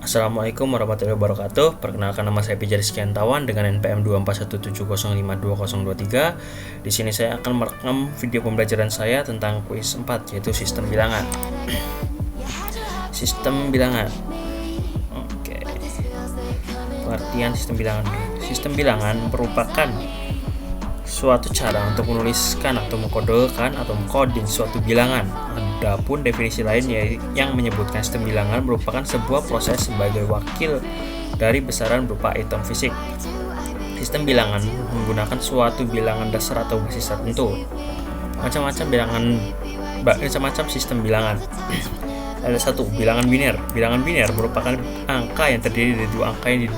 Assalamualaikum warahmatullahi wabarakatuh. Perkenalkan, nama saya Pijar Sekiantawan dengan NPM 241705203. Di sini saya akan merekam video pembelajaran saya tentang kuis 4, yaitu sistem bilangan. Sistem bilangan. Oke. Pengertian sistem bilangan. Sistem bilangan merupakan suatu cara untuk menuliskan atau mengkodekan atau mengkoding suatu bilangan. Adapun definisi lainnya yang menyebutkan sistem bilangan merupakan sebuah proses sebagai wakil dari besaran berupa item fisik. Sistem bilangan menggunakan suatu bilangan dasar atau basis tertentu. Macam-macam sistem bilangan. Ada satu, bilangan biner. Bilangan biner merupakan angka yang terdiri dari dua angka yang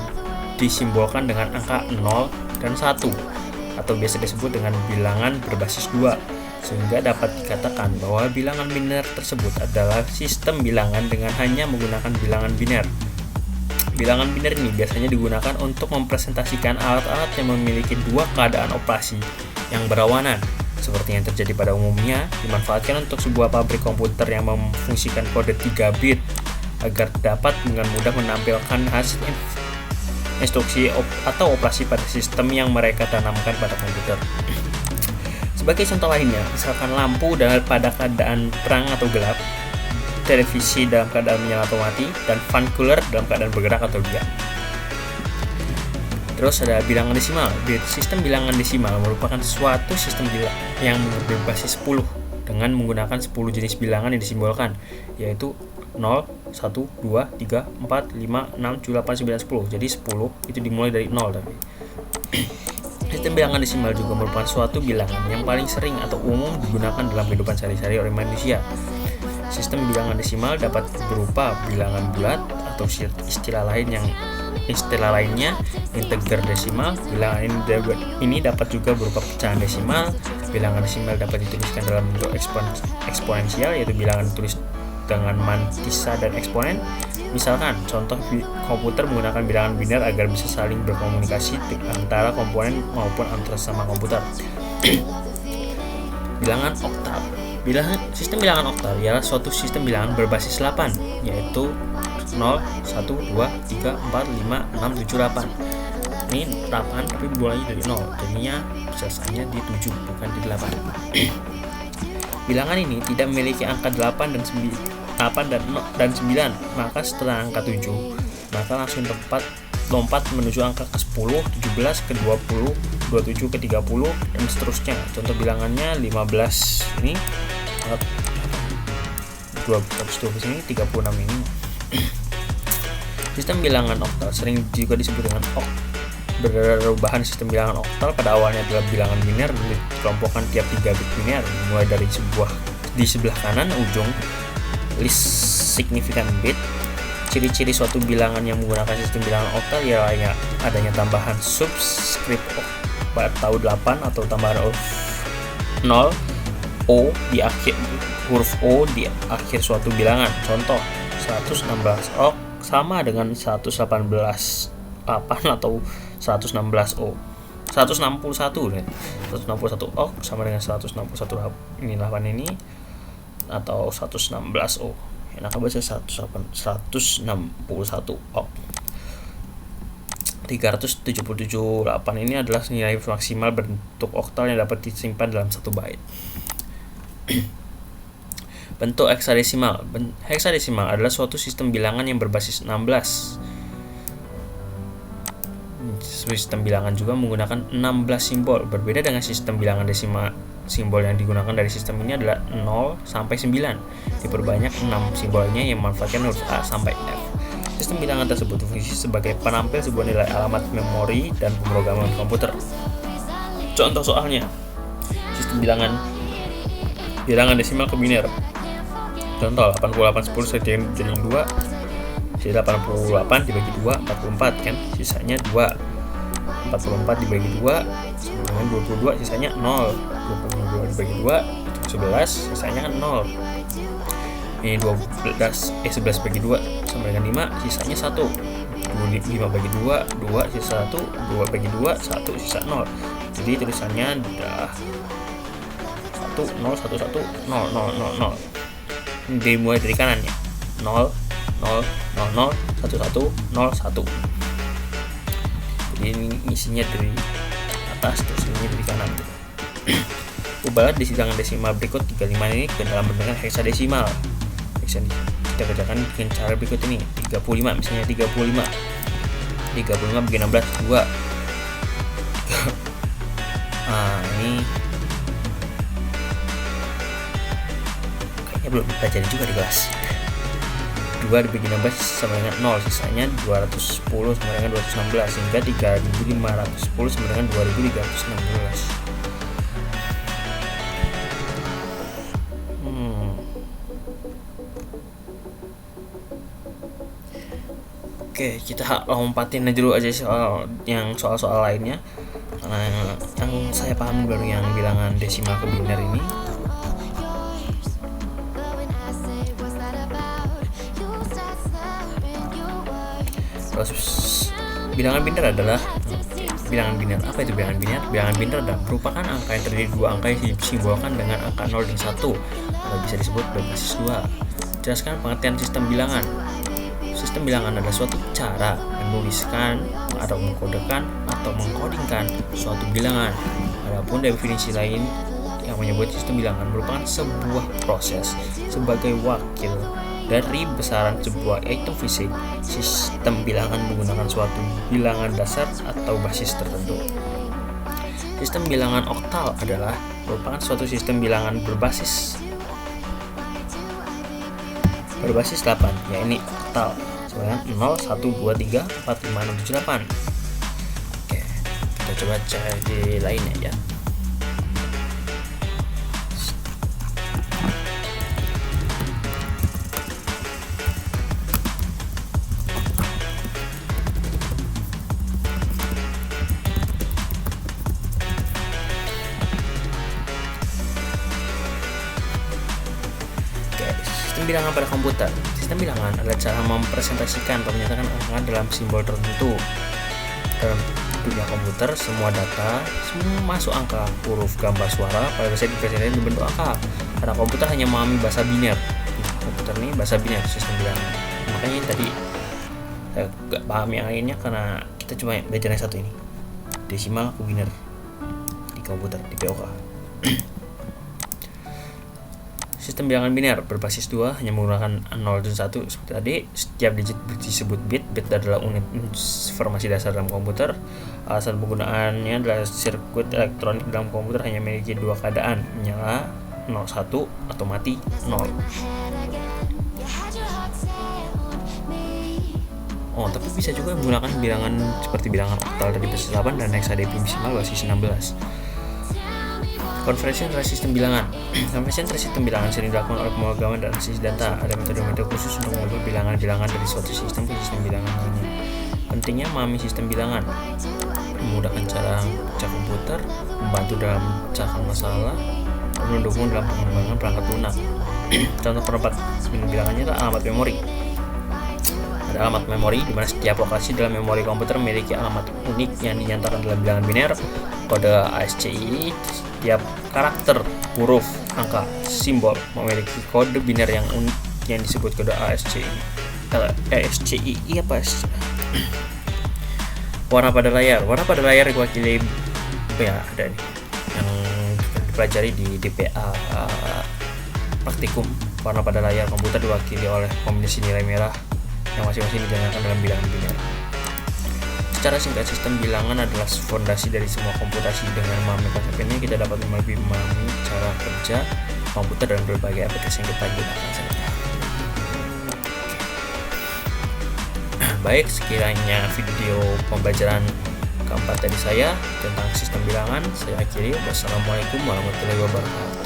disimbolkan dengan angka 0 dan 1, atau biasa disebut dengan bilangan berbasis 2, sehingga dapat dikatakan bahwa bilangan biner tersebut adalah sistem bilangan dengan hanya menggunakan bilangan biner. Bilangan biner ini biasanya digunakan untuk mempresentasikan alat-alat yang memiliki dua keadaan operasi yang berlawanan, seperti yang terjadi pada umumnya dimanfaatkan untuk sebuah pabrik komputer yang memfungsikan kode 3 bit agar dapat dengan mudah menampilkan hasil instruksi atau operasi pada sistem yang mereka tanamkan pada komputer. Sebagai contoh lainnya, misalkan lampu pada keadaan terang atau gelap, televisi dalam keadaan menyala atau mati, dan fan cooler dalam keadaan bergerak atau diam. Terus ada bilangan desimal. Sistem bilangan desimal merupakan suatu sistem yang berbasis 10 dengan menggunakan 10 jenis bilangan yang disimbolkan, yaitu 0, 1, 2, 3, 4, 5, 6, 7, 8, 9, 10. Jadi 10 itu dimulai dari 0 tadi. Sistem bilangan desimal juga merupakan suatu bilangan yang paling sering atau umum digunakan dalam kehidupan sehari-hari oleh manusia. Sistem bilangan desimal dapat berupa bilangan bulat atau istilah lainnya integer desimal. Bilangan ini dapat juga berupa pecahan desimal. Bilangan desimal dapat dituliskan dalam bentuk eksponensial, yaitu bilangan ditulis dengan mantisa dan eksponen. Misalkan contoh komputer menggunakan bilangan biner agar bisa saling berkomunikasi antara komponen maupun antara sesama komputer. Bilangan oktal. Sistem bilangan oktal ialah suatu sistem bilangan berbasis 8, yaitu 0, 1, 2, 3, 4, 5, 6, 7, 8. Ini 8 tapi mulainya dari 0, jadinya selesainya di 7 bukan di 8. Bilangan ini tidak memiliki angka 8 dan 9, maka setelah angka 7 maka langsung lompat menuju angka ke 10, 17, ke 20, 27, ke 30, dan seterusnya. Contoh bilangannya 15 ini, 120 ini, 36 ini. Sistem bilangan oktal sering juga disebut dengan perubahan sistem bilangan oktal pada awalnya adalah bilangan biner dan dikelompokkan tiap 3 bit biner, mulai dari di sebelah kanan ujung list signifikan bit. Ciri-ciri suatu bilangan yang menggunakan sistem bilangan oktal ialah adanya tambahan subscript atau 8 atau tambahan huruf O di akhir suatu bilangan. Contoh 116 ok sama dengan 118 8 atau 116 O. 161 ok sama dengan 161 ini 8 ini atau 116 O. Enak baca 161 ok. 377 8 ini adalah nilai maksimal bentuk oktal yang dapat disimpan dalam 1 byte. Bentuk heksadesimal. Heksadesimal adalah suatu sistem bilangan yang berbasis 16. Sistem bilangan juga menggunakan 16 simbol. Berbeda dengan sistem bilangan desimal, simbol yang digunakan dari sistem ini adalah 0 sampai 9. Diperbanyak 6 simbolnya yang memanfaatkan huruf A sampai F. Sistem bilangan tersebut berfungsi sebagai penampil sebuah nilai alamat memori dan pemrograman komputer. Contoh soalnya, sistem bilangan desimal ke biner. Contoh 88 10 saya jadiin 2. Jadi 88 dibagi 2 44 kan, sisanya 2. 44 dibagi 2 dengan 22, sisanya 0. 22 dibagi 2 11, sisanya kan 0. Ini 11 bagi 2 sama dengan 5, sisanya 1. 5 bagi 2 2, sisa 1. 2 bagi 2 1, sisa 0. Jadi tulisannya udah 1 0 1 1 0 0 0 0. Dimulai dari kanan ya. 0 0 0 00 11 01. Jadi ini isinya dari atas, terus ini dari kanan gitu. Ubahlah bilangan desimal berikut 35 ini ke dalam bentuk heksadesimal. Kita kerjakan dengan cara berikut ini. 35 misalnya 35 bagi 16 2. Ini kayaknya belum dipelajari juga di kelas. 2 dibagi 16 sama dengan 0, sisanya 210 sama dengan 216, sehingga 3510 sama dengan 2316. Oke, kita lompatin dulu aja soal-soal lainnya. Karena yang saya paham baru yang bilangan desimal ke biner ini. Terus bilangan biner adalah bilangan biner. Apa itu bilangan biner? Bilangan biner adalah merupakan angka yang terdiri dua angka yang disimbolkan dengan angka 0 dan 1, atau bisa disebut berbasis 2. Jelaskan pengertian sistem bilangan. Sistem bilangan adalah suatu cara menuliskan atau mengkodekan atau mengkodingkan suatu bilangan. Adapun definisi lain yang menyebut sistem bilangan merupakan sebuah proses sebagai wakil dari besaran sebuah item fisik. Sistem bilangan menggunakan suatu bilangan dasar atau basis tertentu. Sistem bilangan oktal adalah merupakan suatu sistem bilangan berbasis 8, yakni oktal. Sebenarnya 0, 1, 2, 3, 4, 5, 6, 7, 8. Oke, kita coba cari lainnya ya. Sistem bilangan pada komputer. Sistem bilangan adalah cara mempresentasikan atau menyatakan angka dalam simbol tertentu. Dalam dunia komputer, semua data masuk angka, huruf, gambar, suara pada dasarnya dipresentasikan berbentuk angka. Karena komputer hanya memahami bahasa biner. Komputer ini bahasa biner sistem bilangan. Makanya tadi saya gak paham yang lainnya karena kita cuma belajar yang satu ini. Desimal ke biner di komputer di POK. Sistem bilangan biner berbasis 2 hanya menggunakan 0 dan 1 seperti tadi. Setiap digit disebut bit. Bit adalah unit informasi dasar dalam komputer. Alasan penggunaannya adalah sirkuit elektronik dalam komputer hanya memiliki dua keadaan, menyala 01 atau mati 0. Tapi bisa juga menggunakan bilangan seperti bilangan oktal dari basis 8 dan heksadesimal basis 16. Konversi antara sistem bilangan. Konversi antara sistem bilangan sering dilakukan oleh pemrograman dan analisis data. Ada metode-metode khusus untuk mengubah bilangan-bilangan dari suatu sistem ke sistem bilangan lainnya. Pentingnya memahami sistem bilangan, memudahkan cara kerja komputer, membantu dalam memecahkan masalah, dan mendukung dalam pengembangan perangkat lunak. Contoh penerbat bilangannya adalah alamat memori. Ada alamat memori di mana setiap lokasi dalam memori komputer memiliki alamat unik yang dinyatakan dalam bilangan biner. Kode ASCII. Setiap karakter, huruf, angka, simbol memiliki kode biner yang unik yang disebut kode ASCII. ASCII apa? Warna pada layar. Warna pada layar diwakili ada nih yang dipelajari di DPA praktikum. Warna pada layar komputer diwakili oleh kombinasi nilai merah yang masing-masing dinyatakan dalam bilangan biner. Secara singkat, sistem bilangan adalah fondasi dari semua komputasi. Dengan memahami konsep ini, kita dapat lebih memahami cara kerja komputer dan berbagai aplikasi yang kita gunakan. Baik, sekiranya video pembelajaran keempat dari saya tentang sistem bilangan saya akhiri. Wassalamualaikum warahmatullahi wabarakatuh.